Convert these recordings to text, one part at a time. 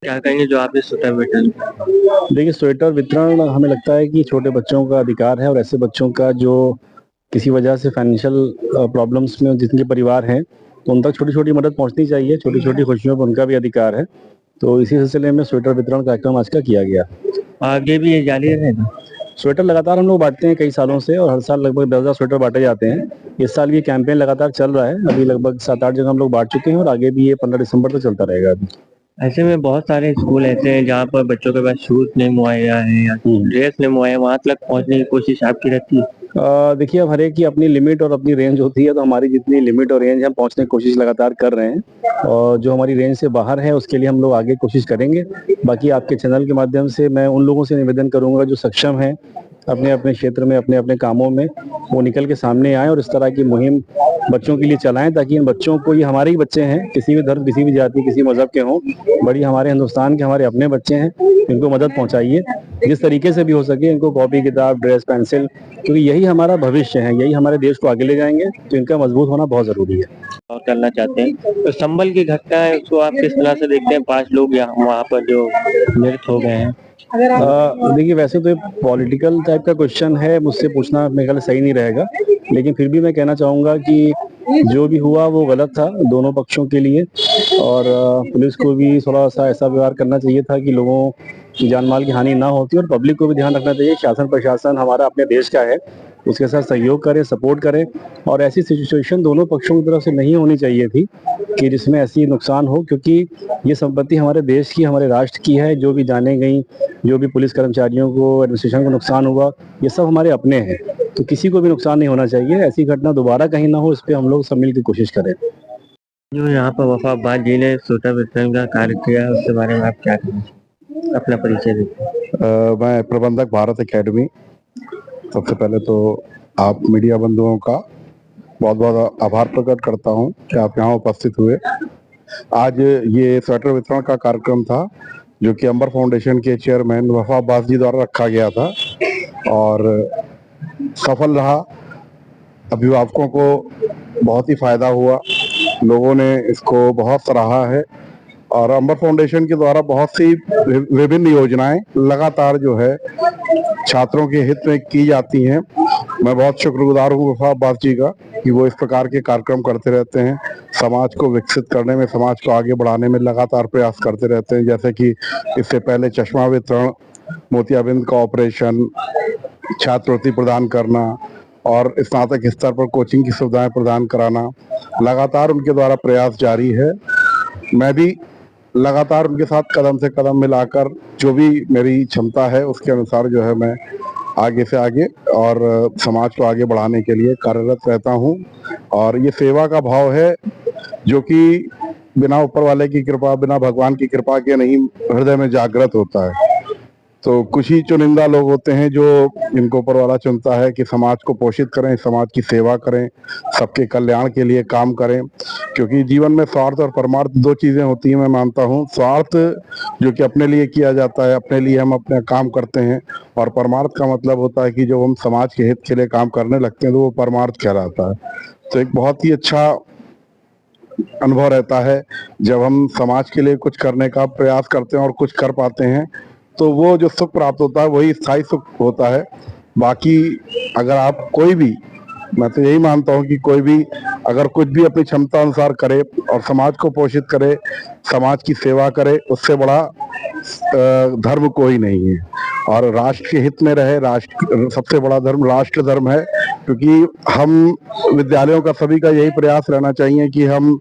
क्या कहेंगे जो आप इस स्वेटर वितरण? देखिए, स्वेटर वितरण हमें लगता है कि छोटे बच्चों का अधिकार है और ऐसे बच्चों का जो किसी वजह से फाइनेंशियल प्रॉब्लम्स में जिनके परिवार हैं, तो उन तक छोटी-छोटी मदद पहुंचनी चाहिए। छोटी-छोटी खुशियों पर उनका भी अधिकार है। तो इसी सिलसिले में स्वेटर वितरण कार्यक्रम आज का किया गया। आगे भी ये जारी रहेगा? स्वेटर लगातार हम लोग बांटते हैं कई सालों से और हर साल लगभग 10,000 स्वेटर बांटे जाते हैं। इस साल ये कैंपेन लगातार चल रहा है। अभी लगभग 7-8 जगह हम लोग बांट चुके हैं और आगे भी ये 15 दिसंबर तक चलता रहेगा अभी। ऐसे में बहुत सारे स्कूल ऐसे हैं जहाँ पर बच्चों के पास शूज नहीं मुहैया है या ड्रेस नहीं मुहैया, वहाँ तक पहुँचने की कोशिश आपकी रहती है? देखिए, अब हर एक की अपनी लिमिट और अपनी रेंज होती है, तो हमारी जितनी लिमिट और रेंज हम पहुंचने की कोशिश लगातार कर रहे हैं और जो हमारी रेंज से बाहर है उसके लिए हम लोग आगे कोशिश करेंगे। बाकी आपके चैनल के माध्यम से मैं उन लोगों से निवेदन करूंगा जो सक्षम हैं अपने अपने क्षेत्र में, अपने अपने कामों में, वो निकल के सामने आएँ और इस तरह की मुहिम बच्चों के लिए चलाएं, ताकि इन बच्चों को, ये हमारे ही बच्चे हैं, किसी भी धर्म, किसी भी जाति, किसी मजहब के हों, बड़ी हमारे हिंदुस्तान के हमारे अपने बच्चे हैं, इनको मदद पहुंचाइए जिस तरीके से भी हो सके। इनको कॉपी किताब, ड्रेस, पेंसिल, क्योंकि यही हमारा भविष्य है, यही हमारे देश को आगे ले जाएंगे, तो इनका मजबूत होना बहुत जरूरी है। और करना चाहते हैं तो संभल की घटना है, उसको आप किस तरह से देखते हैं? 5 लोग यहाँ वहाँ पर जो मृत हो गए हैं। देखिए, वैसे तो पॉलिटिकल टाइप का क्वेश्चन है, मुझसे पूछना मेरे ख्याल सही नहीं रहेगा, लेकिन फिर भी मैं कहना चाहूँगा कि जो भी हुआ वो गलत था दोनों पक्षों के लिए और पुलिस को भी थोड़ा सा ऐसा व्यवहार करना चाहिए था कि लोगों की जान माल की हानि ना होती और पब्लिक को भी ध्यान रखना चाहिए। शासन प्रशासन हमारा अपने देश का है, उसके साथ सहयोग करें, सपोर्ट करें और ऐसी सिचुएशन दोनों पक्षों की तरफ से नहीं होनी चाहिए थी कि जिसमें ऐसी नुकसान हो, क्योंकि ये संपत्ति हमारे देश की, हमारे राष्ट्र की है। जो भी जाने गई, जो भी पुलिस कर्मचारियों को, एडमिनिस्ट्रेशन को नुकसान हुआ, ये सब हमारे अपने हैं, तो किसी को भी नुकसान नहीं होना चाहिए। ऐसी घटना दोबारा कहीं ना हो, इस पर हम लोग सब मिल की कोशिश करें। जो यहाँ पर वफा अब्बास जी ने स्वेटर वितरण का कार्य किया, उसके बारे में आप क्या कहेंगे? अपना परिचय दीजिए। मैं प्रबंधक भारत एकेडमी। सबसे पहले तो आप मीडिया बंधुओं का बहुत बहुत आभार प्रकट करता हूं कि आप यहाँ उपस्थित हुए। आज ये स्वेटर वितरण का कार्यक्रम था जो कि अंबर फाउंडेशन के चेयरमैन वफा अब्बास जी द्वारा रखा गया था और सफल रहा। अभिभावकों को बहुत ही फायदा हुआ, लोगों ने इसको बहुत सराहा है और अंबर फाउंडेशन के द्वारा बहुत सी विभिन्न योजनाएं लगातार जो है छात्रों के हित में की जाती हैं। मैं बहुत शुक्रगुजार हूँ वफा अब्बास जी का कि वो इस प्रकार के कार्यक्रम करते रहते हैं, समाज को विकसित करने में, समाज को आगे बढ़ाने में लगातार प्रयास करते रहते हैं। जैसे कि इससे पहले चश्मा वितरण, मोतियाबिंद का ऑपरेशन, छात्रवृत्ति प्रदान करना और स्नातक स्तर पर कोचिंग की सुविधाएं प्रदान कराना, लगातार उनके द्वारा प्रयास जारी है। मैं भी लगातार उनके साथ कदम से कदम मिलाकर जो भी मेरी क्षमता है उसके अनुसार जो है मैं आगे से आगे और समाज को आगे बढ़ाने के लिए कार्यरत रहता हूं। और ये सेवा का भाव है जो कि बिना ऊपर वाले की कृपा, बिना भगवान की कृपा के नहीं हृदय में जागृत होता है। तो कुछ ही चुनिंदा लोग होते हैं जो इनको ऊपर वाला चुनता है कि समाज को पोषित करें, समाज की सेवा करें, सबके कल्याण के लिए काम करें। क्योंकि जीवन में स्वार्थ और परमार्थ दो चीजें होती हैं, मैं मानता हूँ। स्वार्थ जो कि अपने लिए किया जाता है, अपने लिए हम अपने काम करते हैं, और परमार्थ का मतलब होता है कि जब हम समाज के हित के लिए काम करने लगते हैं तो वो परमार्थ कहलाता है। तो एक बहुत ही अच्छा अनुभव रहता है जब हम समाज के लिए कुछ करने का प्रयास करते हैं और कुछ कर पाते हैं, तो वो जो सुख प्राप्त होता है वही स्थायी सुख होता है। बाकी अगर आप कोई भी, मैं तो यही मानता हूँ कि कोई भी अगर कुछ भी अपनी क्षमता अनुसार करे और समाज को पोषित करे, समाज की सेवा करे, उससे बड़ा धर्म कोई नहीं है। और राष्ट्र के हित में रहे, राष्ट्र सबसे बड़ा धर्म राष्ट्र धर्म है। क्योंकि हम विद्यालयों का, सभी का यही प्रयास रहना चाहिए कि हम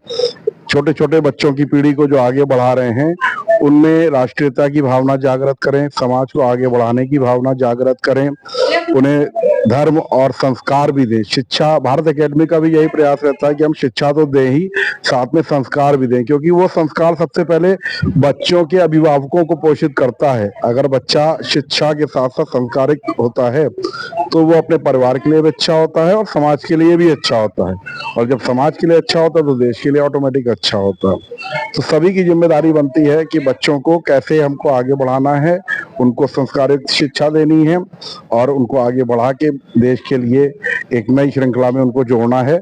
छोटे छोटे बच्चों की पीढ़ी को जो आगे बढ़ा रहे हैं उनमें राष्ट्रीयता की भावना जागृत करें, समाज को आगे बढ़ाने की भावना जागृत करें, उन्हें धर्म और संस्कार भी दें। शिक्षा, भारत एकेडमी का भी यही प्रयास रहता है कि हम शिक्षा तो दें ही, साथ में संस्कार भी दें, क्योंकि वो संस्कार सबसे पहले बच्चों के अभिभावकों को पोषित करता है। अगर बच्चा शिक्षा के साथ साथ संस्कारिक होता है तो वो अपने परिवार के लिए भी अच्छा होता है और समाज के लिए भी अच्छा होता है, और जब समाज के लिए अच्छा होता है तो देश के लिए ऑटोमेटिक अच्छा होता है। तो सभी की जिम्मेदारी बनती है कि बच्चों को कैसे हमको आगे बढ़ाना है, उनको संस्कारिक शिक्षा देनी है और उनको आगे बढ़ा के देश के लिए एक नई श्रृंखला में उनको जोड़ना है।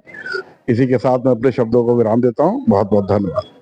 इसी के साथ मैं अपने शब्दों को विराम देता हूँ। बहुत बहुत धन्यवाद।